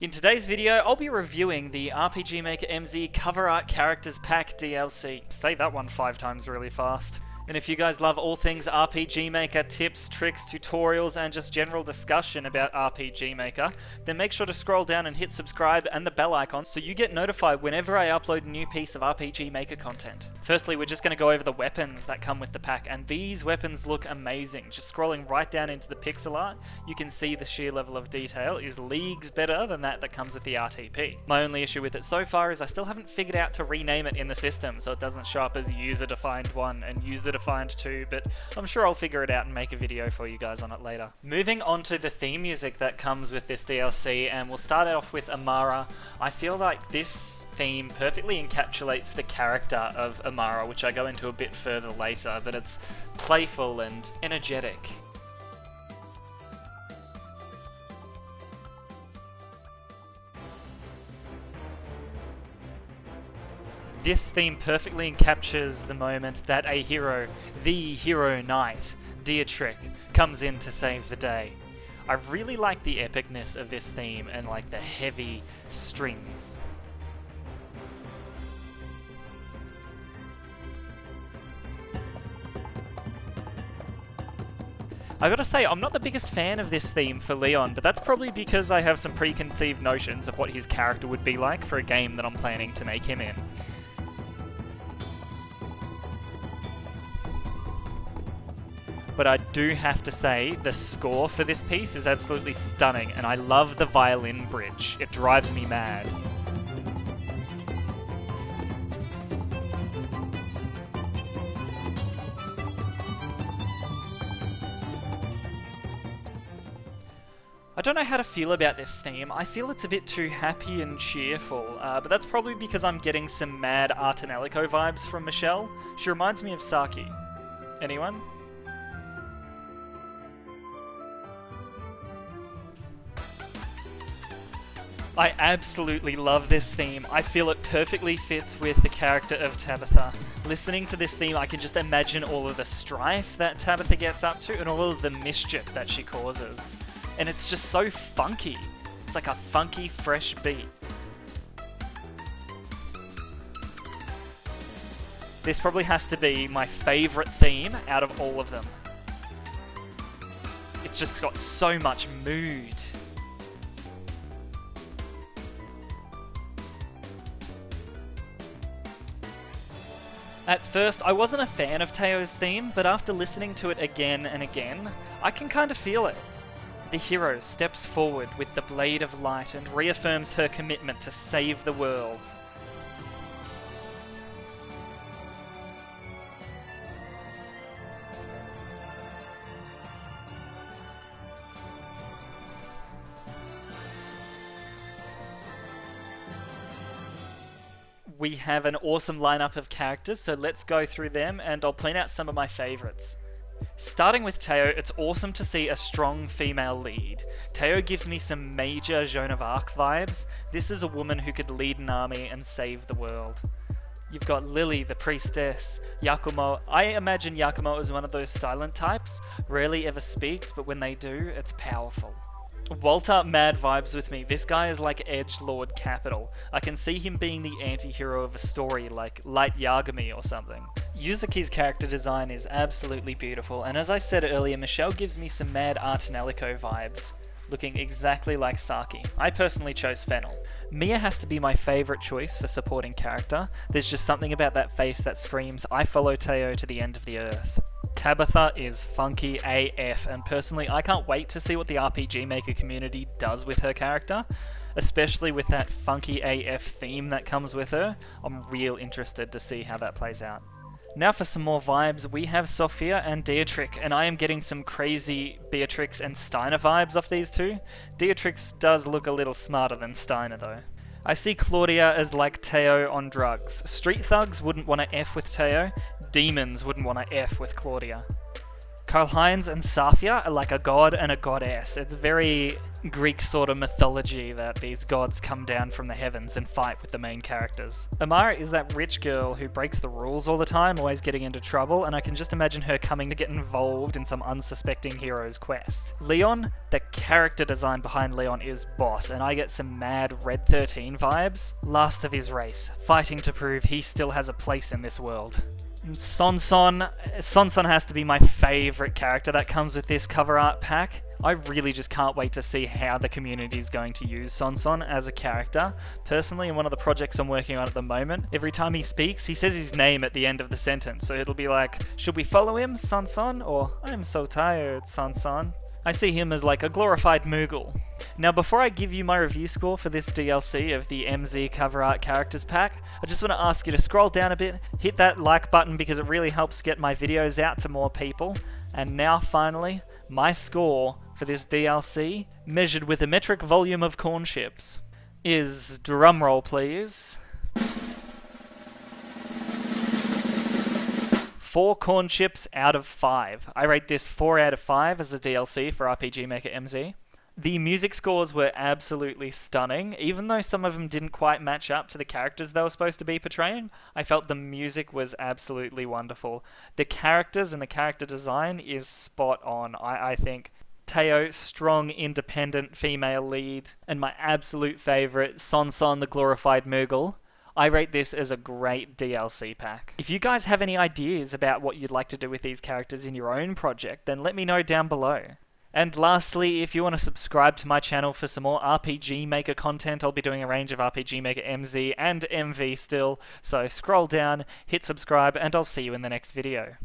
In today's video, I'll be reviewing the RPG Maker MZ Cover Art Characters Pack DLC. Say that one 5 times really fast. And if you guys love all things RPG Maker, tips, tricks, tutorials, and just general discussion about RPG Maker, then make sure to scroll down and hit subscribe and the bell icon so you get notified whenever I upload a new piece of RPG Maker content. Firstly, we're just going to go over the weapons that come with the pack, and these weapons look amazing. Just scrolling right down into the pixel art, you can see the sheer level of detail is leagues better than that comes with the RTP. My only issue with it so far is I still haven't figured out to rename it in the system so it doesn't show up as user-defined 1 and user-defined 2, but I'm sure I'll figure it out and make a video for you guys on it later. Moving on to the theme music that comes with this DLC, and we'll start off with Amara. I feel like this theme perfectly encapsulates the character of Amara, which I go into a bit further later, that it's playful and energetic. This theme perfectly captures the moment that a hero, the hero knight, Dietrich, comes in to save the day. I really like the epicness of this theme and like the heavy strings. I gotta say, I'm not the biggest fan of this theme for Leon, but that's probably because I have some preconceived notions of what his character would be like for a game that I'm planning to make him in. But I do have to say, the score for this piece is absolutely stunning, and I love the violin bridge. It drives me mad. I don't know how to feel about this theme. I feel it's a bit too happy and cheerful, but that's probably because I'm getting some mad Artanelico vibes from Michelle. She reminds me of Saki. Anyone? I absolutely love this theme. I feel it perfectly fits with the character of Tabitha. Listening to this theme, I can just imagine all of the strife that Tabitha gets up to and all of the mischief that she causes. And it's just so funky. It's like a funky, fresh beat. This probably has to be my favourite theme out of all of them. It's just got so much mood. At first, I wasn't a fan of Teo's theme, but after listening to it again and again, I can kind of feel it. The hero steps forward with the blade of light and reaffirms her commitment to save the world. We have an awesome lineup of characters, so let's go through them and I'll point out some of my favourites. Starting with Teo, it's awesome to see a strong female lead. Teo gives me some major Joan of Arc vibes. This is a woman who could lead an army and save the world. You've got Lily, the priestess, Yakumo. I imagine Yakumo is one of those silent types, rarely ever speaks, but when they do, it's powerful. Walter mad vibes with me. This guy is like Edgelord Capital. I can see him being the anti-hero of a story like Light Yagami or something. Yuzuki's character design is absolutely beautiful, and as I said earlier, Michelle gives me some mad Artanelico vibes, looking exactly like Saki. I personally chose Fennel. Mia has to be my favourite choice for supporting character. There's just something about that face that screams, I follow Teo to the end of the earth. Tabitha is funky AF, and personally I can't wait to see what the RPG Maker community does with her character, especially with that funky AF theme that comes with her. I'm real interested to see how that plays out. Now for some more vibes, we have Sophia and Dietrich, and I am getting some crazy Beatrix and Steiner vibes off these two. Dietrich does look a little smarter than Steiner though. I see Claudia as like Teo on drugs. Street thugs wouldn't want to F with Teo, demons wouldn't want to F with Claudia. Karl-Heinz and Safia are like a god and a goddess. It's very Greek sort of mythology that these gods come down from the heavens and fight with the main characters. Amara is that rich girl who breaks the rules all the time, always getting into trouble, and I can just imagine her coming to get involved in some unsuspecting hero's quest. Leon, the character design behind Leon is boss, and I get some mad Red 13 vibes. Last of his race, fighting to prove he still has a place in this world. Sonson has to be my favourite character that comes with this cover art pack. I really just can't wait to see how the community is going to use Sonson as a character. Personally, in one of the projects I'm working on at the moment, every time he speaks, he says his name at the end of the sentence. So it'll be like, should we follow him, Sonson? Or, I'm so tired, Sonson. I see him as like a glorified Moogle. Now, before I give you my review score for this DLC of the MZ cover art characters pack, I just want to ask you to scroll down a bit, hit that like button because it really helps get my videos out to more people. And now finally, my score for this DLC, measured with a metric volume of corn chips, is, drumroll please, 4 corn chips out of 5. I rate this 4 out of 5 as a DLC for RPG Maker MZ. The music scores were absolutely stunning. Even though some of them didn't quite match up to the characters they were supposed to be portraying, I felt the music was absolutely wonderful. The characters and the character design is spot on. I think Teo, strong, independent female lead, and my absolute favourite, Sonson the glorified Moogle. I rate this as a great DLC pack. If you guys have any ideas about what you'd like to do with these characters in your own project, then let me know down below. And lastly, if you want to subscribe to my channel for some more RPG Maker content, I'll be doing a range of RPG Maker MZ and MV still, so scroll down, hit subscribe, and I'll see you in the next video.